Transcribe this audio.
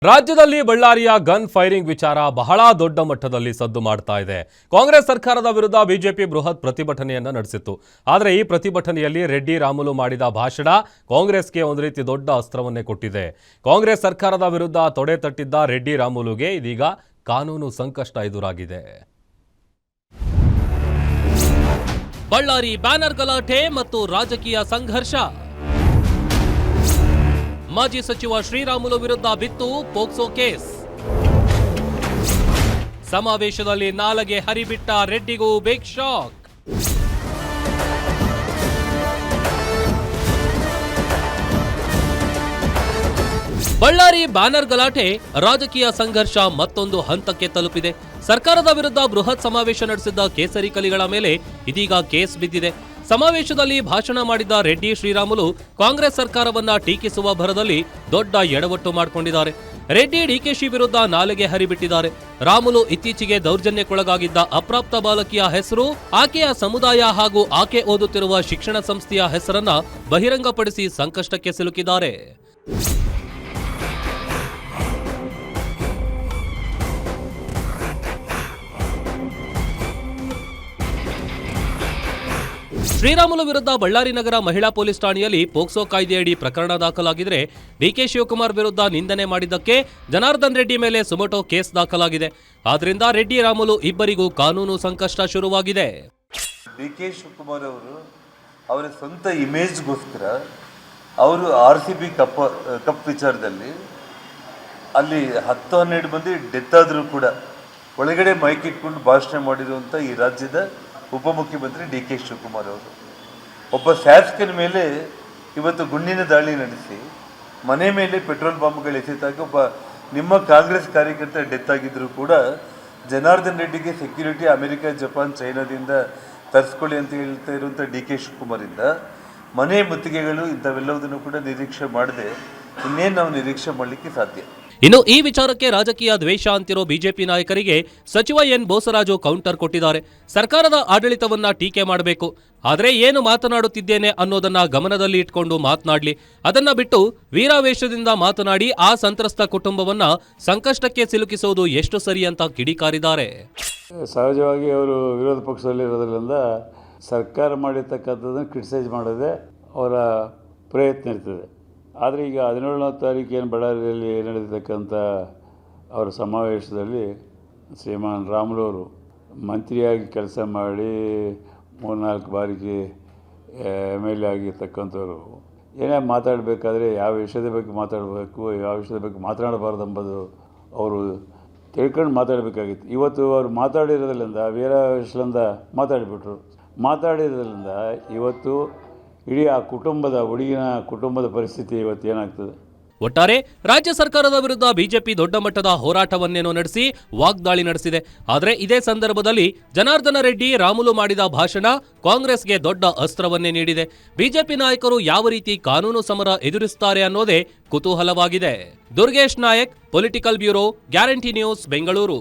ರಾಜ್ಯದಲ್ಲಿ ಬಳ್ಳಾರಿಯ gun firing ವಿಚಾರ ಬಹಳ ದೊಡ್ಡ ಮಟ್ಟದಲ್ಲಿ ಸದ್ದು ಮಾಡ್ತಾ ಇದೆ. ಕಾಂಗ್ರೆಸ್ ಸರ್ಕಾರದ ವಿರುದ್ಧ ಬಿಜೆಪಿ ಬೃಹತ್ ಪ್ರತಿಭಟನೆಯನ್ನ ನಡೆಸಿತ್ತು. ಆದರೆ ಈ ಪ್ರತಿಭಟನೆಯಲ್ಲಿ ರೆಡ್ಡಿ ರಾಮುಲು ಮಾಡಿದ ಭಾಷಣ ಕಾಂಗ್ರೆಸ್ಗೆ ಒಂದು ರೀತಿ ದೊಡ್ಡ ಅಸ್ತ್ರವನ್ನೇ ಕೊಟ್ಟಿದೆ. ಕಾಂಗ್ರೆಸ್ ಸರ್ಕಾರದ ವಿರುದ್ಧ ತೊಡೆ ತಟ್ಟಿದ್ದ ರೆಡ್ಡಿ ರಾಮುಲುಗೆ ಇದೀಗ ಕಾನೂನು ಸಂಕಷ್ಟ ಎದುರಾಗಿದೆ. ಬಳ್ಳಾರಿ ಬ್ಯಾನರ್ ಗಲಾಟೆ ಮತ್ತು ರಾಜಕೀಯ ಸಂಘರ್ಷ. ಮಾಜಿ ಸಚಿವ ಶ್ರೀರಾಮುಲು ವಿರುದ್ಧ ಬಿತ್ತು ಪೋಕ್ಸೋ ಕೇಸ್. ಸಮಾವೇಶದಲ್ಲಿ ನಾಲಗೆ ಹರಿಬಿಟ್ಟ ರೆಡ್ಡಿಗೂ ಬಿಗ್ ಶಾಕ್. ಬಳ್ಳಾರಿ ಬ್ಯಾನರ್ ಗಲಾಟೆ, ರಾಜಕೀಯ ಸಂಘರ್ಷ ಮತ್ತೊಂದು ಹಂತಕ್ಕೆ ತಲುಪಿದೆ. ಸರ್ಕಾರದ ವಿರುದ್ಧ ಬೃಹತ್ ಸಮಾವೇಶ ನಡೆಸಿದ್ದ ಕೇಸರಿ ಕಲಿಗಳ ಮೇಲೆ ಇದೀಗ ಕೇಸ್ ಬಿದ್ದಿದೆ. ಸಮಾವೇಶದಲ್ಲಿ ಭಾಷಣ ಮಾಡಿದ್ದ ರೆಡ್ಡಿ ಶ್ರೀರಾಮುಲು ಕಾಂಗ್ರೆಸ್ ಸರ್ಕಾರವನ್ನ ಟೀಕಿಸುವ ಭರದಲ್ಲಿ ದೊಡ್ಡ ಎಡವಟ್ಟು ಮಾಡಿಕೊಂಡಿದ್ದಾರೆ. ರೆಡ್ಡಿ ಡಿಕೆಶಿ ವಿರುದ್ಧ ನಾಲೆಗೆ ಹರಿಬಿಟ್ಟಿದ್ದಾರೆ. ರಾಮುಲು ಇತ್ತೀಚೆಗೆ ದೌರ್ಜನ್ಯಕ್ಕೊಳಗಾಗಿದ್ದ ಅಪ್ರಾಪ್ತ ಬಾಲಕಿಯ ಹೆಸರು, ಆಕೆಯ ಸಮುದಾಯ ಹಾಗೂ ಆಕೆ ಓದುತ್ತಿರುವ ಶಿಕ್ಷಣ ಸಂಸ್ಥೆಯ ಹೆಸರನ್ನ ಬಹಿರಂಗಪಡಿಸಿ ಸಂಕಷ್ಟಕ್ಕೆ ಸಿಲುಕಿದ್ದಾರೆ. ಶ್ರೀರಾಮುಲು ವಿರುದ್ಧ ಬಳ್ಳಾರಿ ನಗರ ಮಹಿಳಾ ಪೊಲೀಸ್ ಠಾಣೆಯಲ್ಲಿ ಪೋಕ್ಸೋ ಕಾಯ್ದೆಯಡಿ ಪ್ರಕರಣ ದಾಖಲಾಗಿದ್ರೆ, ಡಿಕೆ ಶಿವಕುಮಾರ್ ವಿರುದ್ಧ ನಿಂದನೆ ಮಾಡಿದ್ದಕ್ಕೆ ಜನಾರ್ದನ್ ರೆಡ್ಡಿ ಮೇಲೆ ಸುಮೋಟೋ ಕೇಸ್ ದಾಖಲಾಗಿದೆ. ಆದ್ರಿಂದ ರೆಡ್ಡಿ ರಾಮುಲು ಇಬ್ಬರಿಗೂ ಕಾನೂನು ಸಂಕಷ್ಟ ಶುರುವಾಗಿದೆ. ಡಿಕೆ ಶಿವಕುಮಾರ್ ಅವರು ಅವರ ಸ್ವಂತ ಇಮೇಜ್ಗೋಸ್ಕರ ಅವರು RCB ಕಪ್ ವಿಚಾರದಲ್ಲಿ ಅಲ್ಲಿ 10-12 ಮಂದಿ ಡೆತ್ ಆದರೂ ಕೂಡ ಒಳಗಡೆ ಮೈಕ್ ಇಟ್ಕೊಂಡು ಭಾಷಣ ಮಾಡಿರುವಂಥ ಈ ರಾಜ್ಯದ ಉಪಮುಖ್ಯಮಂತ್ರಿ ಡಿಕೆ ಶಿವಕುಮಾರ್ ಅವರು ಒಬ್ಬ ಶಾಸಕನ ಮೇಲೆ ಇವತ್ತು ಗುಂಡಿನ ದಾಳಿ ನಡೆಸಿ ಮನೆ ಮೇಲೆ ಪೆಟ್ರೋಲ್ ಬಾಂಬ್ಗಳು ಎಸೆತಾಗ ಒಬ್ಬ ನಿಮ್ಮ ಕಾಂಗ್ರೆಸ್ ಕಾರ್ಯಕರ್ತ ಡೆತ್ ಆಗಿದ್ದರೂ ಕೂಡ ಜನಾರ್ದನ್ ರೆಡ್ಡಿಗೆ ಸೆಕ್ಯೂರಿಟಿ ಅಮೆರಿಕ, ಜಪಾನ್, ಚೈನಾದಿಂದ ತರಿಸ್ಕೊಳ್ಳಿ ಅಂತ ಹೇಳ್ತಾ ಇರುವಂಥ ಡಿಕೆ ಶಿವಕುಮಾರಿಂದ ಮನೆ ಮುತ್ತಿಗೆಗಳು ಇಂಥವೆಲ್ಲವುದನ್ನು ಕೂಡ ನಿರೀಕ್ಷೆ ಮಾಡದೆ ಇನ್ನೇನು ನಾವು ನಿರೀಕ್ಷೆ ಮಾಡಲಿಕ್ಕೆ ಸಾಧ್ಯ. ಇನ್ನು ಈ ವಿಚಾರಕ್ಕೆ ರಾಜಕೀಯ ದ್ವೇಷ ಅಂತಿರೋ ಬಿಜೆಪಿ ನಾಯಕರಿಗೆ ಸಚಿವ ಎನ್ ಬೋಸರಾಜು ಕೌಂಟರ್ ಕೊಟ್ಟಿದ್ದಾರೆ. ಸರ್ಕಾರದ ಆಡಳಿತವನ್ನ ಟೀಕೆ ಮಾಡಬೇಕು, ಆದರೆ ಏನು ಮಾತನಾಡುತ್ತಿದ್ದೇನೆ ಅನ್ನೋದನ್ನ ಗಮನದಲ್ಲಿ ಇಟ್ಕೊಂಡು ಮಾತನಾಡ್ಲಿ. ಅದನ್ನ ಬಿಟ್ಟು ವೀರಾವೇಶದಿಂದ ಮಾತನಾಡಿ ಆ ಸಂತ್ರಸ್ತ ಕುಟುಂಬವನ್ನ ಸಂಕಷ್ಟಕ್ಕೆ ಸಿಲುಕಿಸೋದು ಎಷ್ಟು ಸರಿ ಅಂತ ಕಿಡಿಕಾರಿದ್ದಾರೆ. ಸಹಜವಾಗಿ ಅವರು ವಿರೋಧ ಪಕ್ಷದಲ್ಲಿ ಇರೋದ್ರಿಂದ ಸರ್ಕಾರ ಮಾಡಿರ್ತಕ್ಕಂಥದ್ದನ್ನು ಕ್ರಿಟಿಸೈಸ್ ಮಾಡೋದೇ ಅವರ ಪ್ರಯತ್ನ ಇರ್ತದೆ. ಆದರೆ ಈಗ 17ನೇ ತಾರೀಕು ಏನು ಬಳ್ಳಾರಿಯಲ್ಲಿ ನಡೆದಿರ್ತಕ್ಕಂಥ ಅವರ ಸಮಾವೇಶದಲ್ಲಿ ಶ್ರೀಮಾನ್ ರಾಮುಲು ಅವರು ಮಂತ್ರಿಯಾಗಿ ಕೆಲಸ ಮಾಡಿ 3-4 ಬಾರಿಗೆ MLA ಆಗಿರ್ತಕ್ಕಂಥವ್ರು ಏನೇ ಮಾತಾಡಬೇಕಾದ್ರೆ ಯಾವ ವಿಷಯದ ಬಗ್ಗೆ ಮಾತಾಡಬೇಕು, ಯಾವ ವಿಷಯದ ಬಗ್ಗೆ ಮಾತನಾಡಬಾರ್ದು ಎಂಬುದು ಅವರು ತಿಳ್ಕೊಂಡು ಮಾತಾಡಬೇಕಾಗಿತ್ತು. ಇವತ್ತು ಅವರು ಮಾತಾಡಿರೋದ್ರಿಂದ ವೀರಾವೇಶದಿಂದ ಮಾತಾಡಿರೋದ್ರಿಂದ ಇವತ್ತು ಇಡೀ ಆ ಹುಡುಗಿನ ಕುಟುಂಬದ ಪರಿಸ್ಥಿತಿ ಇವತ್ತು ಏನಾಗ್ತದೆ. ಒಟ್ಟಾರೆ ರಾಜ್ಯ ಸರ್ಕಾರದ ವಿರುದ್ಧ ಬಿಜೆಪಿ ದೊಡ್ಡ ಮಟ್ಟದ ಹೋರಾಟವನ್ನೇನೋ ನಡೆಸಿ ವಾಗ್ದಾಳಿ ನಡೆಸಿದೆ. ಆದರೆ ಇದೇ ಸಂದರ್ಭದಲ್ಲಿ ಜನಾರ್ದನ ರೆಡ್ಡಿ ರಾಮುಲು ಮಾಡಿದ ಭಾಷಣ ಕಾಂಗ್ರೆಸ್ಗೆ ದೊಡ್ಡ ಅಸ್ತ್ರವನ್ನೇ ನೀಡಿದೆ. ಬಿಜೆಪಿ ನಾಯಕರು ಯಾವ ರೀತಿ ಕಾನೂನು ಸಮರ ಎದುರಿಸುತ್ತಾರೆ ಅನ್ನೋದೇ ಕುತೂಹಲವಾಗಿದೆ. Durgesh Nayak, political bureau, Guarantee News, Bengaluru.